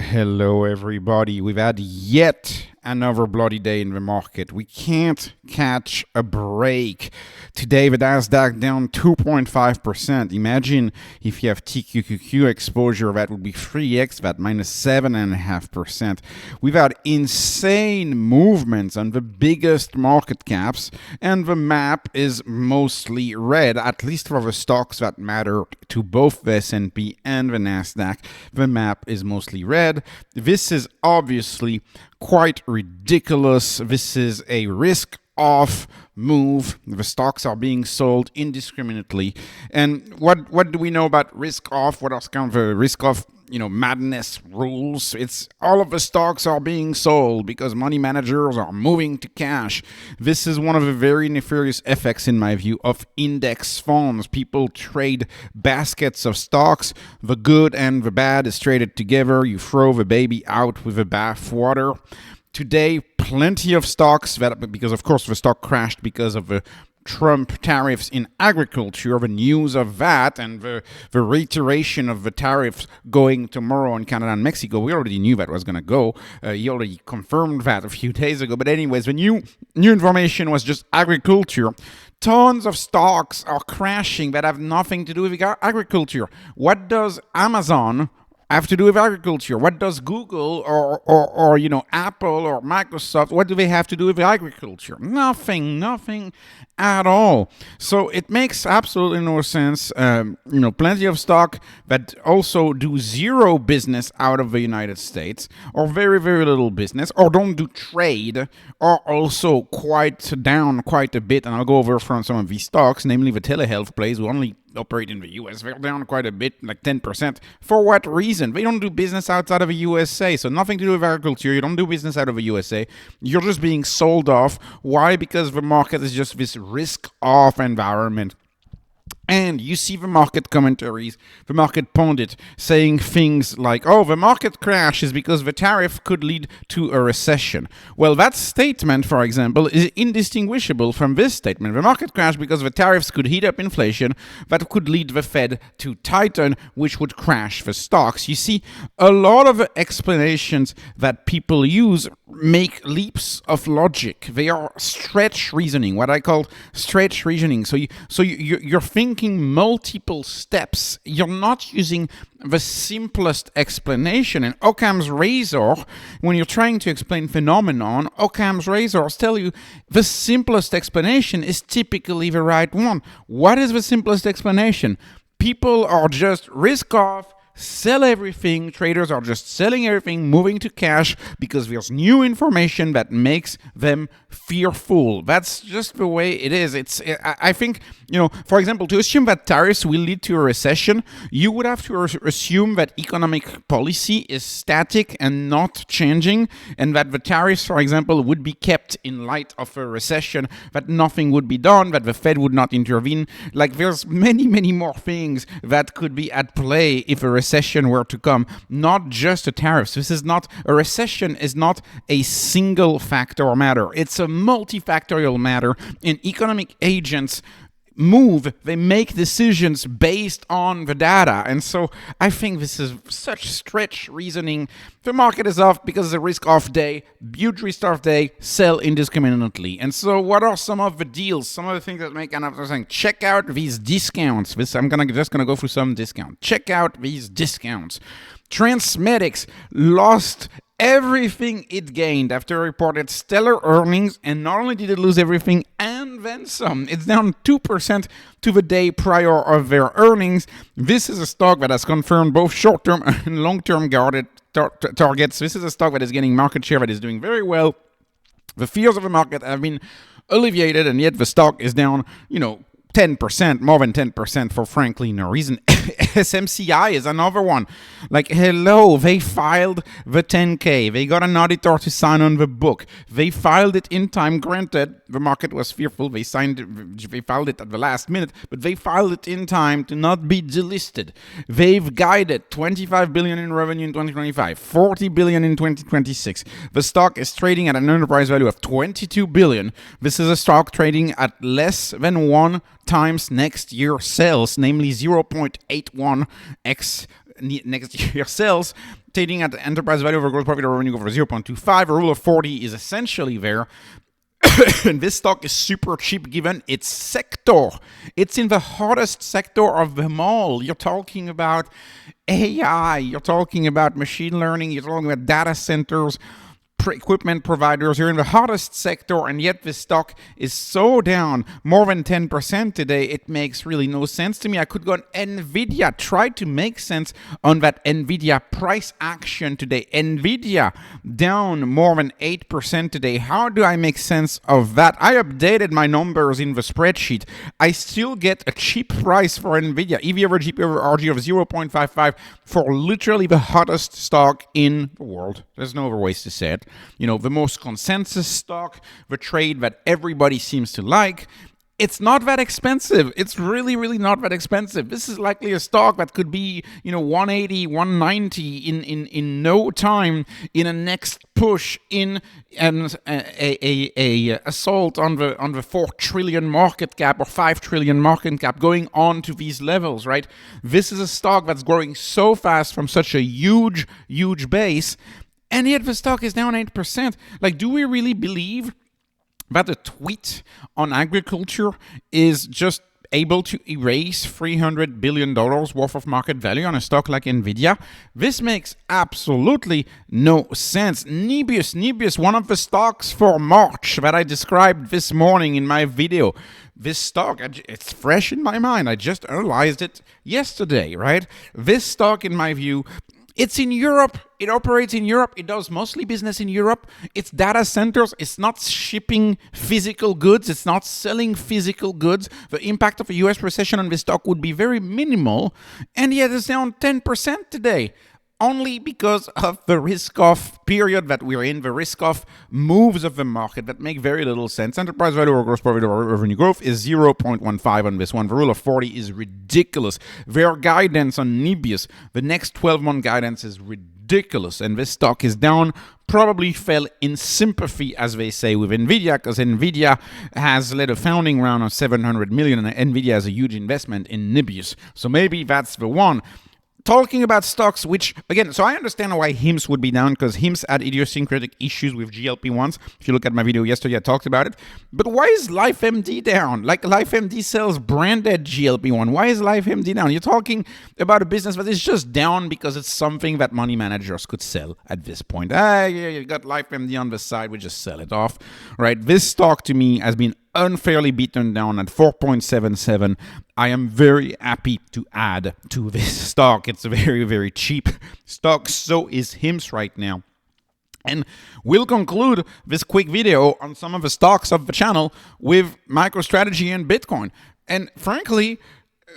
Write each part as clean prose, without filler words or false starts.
Hello, everybody. We've had yet another bloody day in the market. We can't catch a break. Today, the Nasdaq down 2.5%. Imagine if you have TQQQ exposure, that would be 3x, that minus 7.5%. We've had insane movements on the biggest market caps, and the map is mostly red, at least for the stocks that matter to both the S&P and the Nasdaq. The map is mostly red. This is obviously quite ridiculous. This is a risk-off move. The stocks are being sold indiscriminately. And what do we know about risk-off? What are kind of the risk-off madness rules? It's all of the stocks are being sold because money managers are moving to cash. This is one of the very nefarious effects, in my view, of index funds. People trade baskets of stocks. The good and the bad is traded together. You throw the baby out with the bath water. Today, plenty of stocks that, because of course the stock crashed because of the Trump tariffs in agriculture, the news of that, and the reiteration of the tariffs going tomorrow in Canada and Mexico. We already knew that was going to go. He already confirmed that a few days ago. But anyways, the new information was just agriculture. Tons of stocks are crashing that have nothing to do with agriculture. What does Amazon have to do with agriculture? What does Google or Apple or Microsoft, what do they have to do with agriculture? Nothing at all. So it makes absolutely no sense. Plenty of stock that also do zero business out of the United States, or very, very little business, or don't do trade, are also quite down quite a bit. And I'll go over from some of these stocks, namely the telehealth plays who only operate in the US. They're down quite a bit, like 10%. For what reason? They don't do business outside of the USA, so nothing to do with agriculture. You don't do business out of the USA. You're just being sold off. Why? Because the market is just this risk-off environment. And you see the market commentaries, the market pundit saying things like, oh, the market crash is because the tariff could lead to a recession. Well, that statement, for example, is indistinguishable from this statement. The market crash because the tariffs could heat up inflation that could lead the Fed to tighten, which would crash the stocks. You see, a lot of explanations that people use make leaps of logic. They are stretch reasoning, what I call stretch reasoning. So you're thinking multiple steps. You're not using the simplest explanation. And Occam's razor, when you're trying to explain phenomenon, Occam's razors tell you the simplest explanation is typically the right one. What is the simplest explanation? People are just risk off, sell everything. Traders are just selling everything, moving to cash because there's new information that makes them fearful. That's just the way it is. I think, for example, to assume that tariffs will lead to a recession, you would have to assume that economic policy is static and not changing, and that the tariffs, for example, would be kept in light of a recession, that nothing would be done, that the Fed would not intervene. Like, there's many, many more things that could be at play if a recession were to come, not just the tariffs. A recession is not a single factor matter. It's a multifactorial matter, and economic agents they make decisions based on the data. And so I think this is such stretch reasoning. The market is off because it's a risk-off day, huge risk-off day, sell indiscriminately. And so what are some of the deals, some of the things that make an saying, check out these discounts. I'm just gonna go through some discount. Check out these discounts. Transmedics lost everything it gained after it reported stellar earnings, and not only did it lose everything and then some. It's down 2% to the day prior of their earnings. This is a stock that has confirmed both short-term and long-term guarded targets. This is a stock that is gaining market share, that is doing very well. The fears of the market have been alleviated, and yet the stock is down, 10%, more than 10% for frankly no reason. SMCI is another one. Like, hello, they filed the 10K. They got an auditor to sign on the book. They filed it in time. Granted, the market was fearful. They filed it at the last minute, but they filed it in time to not be delisted. They've guided $25 billion in revenue in 2025, $40 billion in 2026. The stock is trading at an enterprise value of $22 billion. This is a stock trading at less than 1 times next year's sales, namely 0.81x next year sales, trading at enterprise value over gross profit or revenue over 0.25. A rule of 40 is essentially there. And this stock is super cheap given its sector. It's in the hottest sector of them all. You're talking about AI, you're talking about machine learning, you're talking about data centers, equipment providers. You're in the hottest sector, and yet this stock is so down, more than 10% today. It makes really no sense to me. I could go on Nvidia, try to make sense on that Nvidia price action today. Nvidia down more than 8% today. How do I make sense of that? I updated my numbers in the spreadsheet. I still get a cheap price for Nvidia, EV over GP over RG of 0.55 for literally the hottest stock in the world. There's no other ways to say it. You know, the most consensus stock, the trade that everybody seems to like. It's not that expensive. It's really, really not that expensive. This is likely a stock that could be, 180, 190 in no time in a next push in an assault on the 4 trillion market cap or 5 trillion market cap going on to these levels, right? This is a stock that's growing so fast from such a huge, huge base. And yet the stock is down 8%. Like, do we really believe that a tweet on agriculture is just able to erase $300 billion worth of market value on a stock like Nvidia? This makes absolutely no sense. Nebius, one of the stocks for March that I described this morning in my video. This stock, it's fresh in my mind. I just analyzed it yesterday, right? This stock, in my view, it's in Europe. It operates in Europe. It does mostly business in Europe. It's data centers. It's not shipping physical goods. It's not selling physical goods. The impact of a US recession on this stock would be very minimal. And yet it's down 10% today. Only because of the risk-off period that we're in, the risk-off moves of the market that make very little sense. Enterprise value or gross profit or revenue growth is 0.15 on this one. The rule of 40 is ridiculous. Their guidance on Nebius, the next 12-month guidance is ridiculous. And this stock is down, probably fell in sympathy, as they say, with Nvidia, because Nvidia has led a founding round of $700 million, and Nvidia has a huge investment in Nebius. So maybe that's the one. Talking about stocks, which, again, so I understand why HIMS would be down, because HIMS had idiosyncratic issues with GLP-1s. If you look at my video yesterday, I talked about it. But why is LifeMD down? Like, LifeMD sells branded GLP-1. Why is LifeMD down? You're talking about a business that is just down because it's something that money managers could sell at this point. Yeah, you got LifeMD on the side, we just sell it off, right? This stock, to me, has been unfairly beaten down at 4.77. I am very happy to add to this stock. It's a very, very cheap stock. So is HIMS right now. And we'll conclude this quick video on some of the stocks of the channel with MicroStrategy and Bitcoin. And frankly,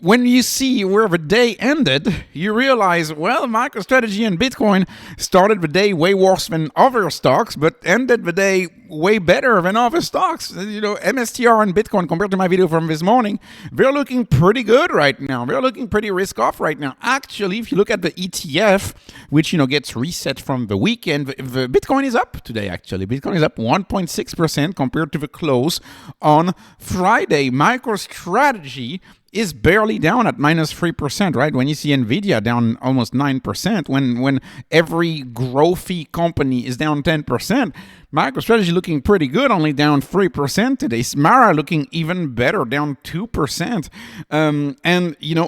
when you see where the day ended, you realize, well, MicroStrategy and Bitcoin started the day way worse than other stocks, but ended the day way better than other stocks. MSTR and Bitcoin, compared to my video from this morning, they're looking pretty good right now. They're looking pretty risk-off right now. Actually, if you look at the ETF, which, gets reset from the weekend, the Bitcoin is up today, actually. Bitcoin is up 1.6% compared to the close on Friday. MicroStrategy is barely down at minus 3%, right? When you see Nvidia down almost 9%, when every growthy company is down 10%, MicroStrategy looking pretty good, only down 3% today. Smara looking even better, down 2%.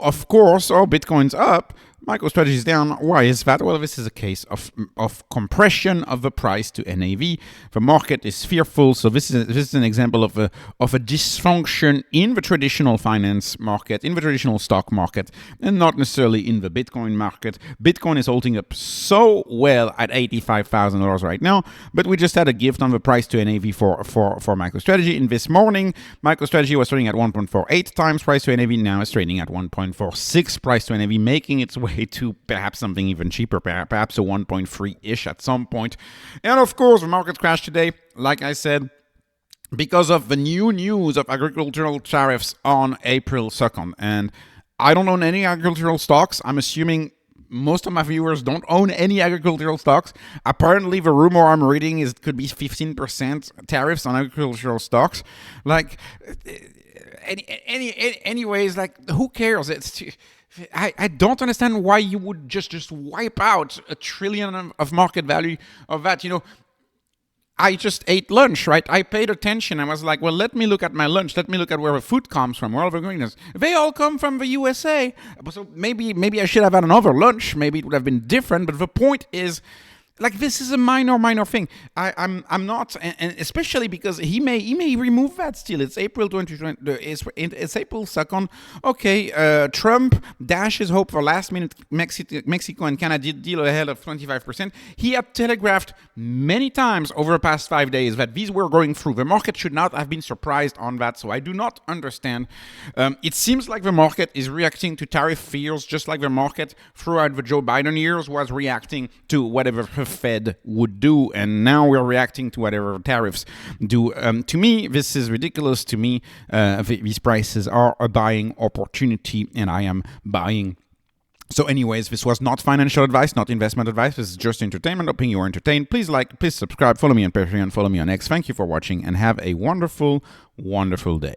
Of course, Bitcoin's up, MicroStrategy is down. Why is that? Well, this is a case of compression of the price to NAV. The market is fearful, so this is an example of a dysfunction in the traditional finance market, in the traditional stock market, and not necessarily in the Bitcoin market. Bitcoin is holding up so well at $85,000 right now, but we just had a gift on the price to NAV for MicroStrategy. In this morning, MicroStrategy was trading at 1.48 times price to NAV. Now it's trading at 1.46 price to NAV, making its way to perhaps something even cheaper, perhaps a 1.3-ish at some point. And of course, the market crashed today, like I said, because of the new news of agricultural tariffs on April 2nd. And I don't own any agricultural stocks. I'm assuming most of my viewers don't own any agricultural stocks. Apparently, the rumor I'm reading is it could be 15% tariffs on agricultural stocks. Like, anyways, like, who cares? I don't understand why you would just wipe out $1 trillion of market value of that. I just ate lunch, right? I paid attention. I was like, well, let me look at my lunch. Let me look at where the food comes from, where all the ingredients. They all come from the USA. So maybe I should have had another lunch. Maybe it would have been different. But the point is, like, this is a minor thing. I'm not, and especially because he may remove that still. It's April 2020. It's April 2nd. Okay, Trump dashes hope for last minute Mexico and Canada deal ahead of 25%. He had telegraphed many times over the past 5 days that these were going through. The market should not have been surprised on that. So I do not understand. It seems like the market is reacting to tariff fears, just like the market throughout the Joe Biden years was reacting to whatever the Fed would do, and now we're reacting to whatever tariffs do. To me, this is ridiculous. To me, these prices are a buying opportunity, and I am buying. So anyways, this was not financial advice, not investment advice. This is just entertainment. Hoping you are entertained. Please like, please subscribe, follow me on Patreon, follow me on X. Thank you for watching, and have a wonderful, wonderful day.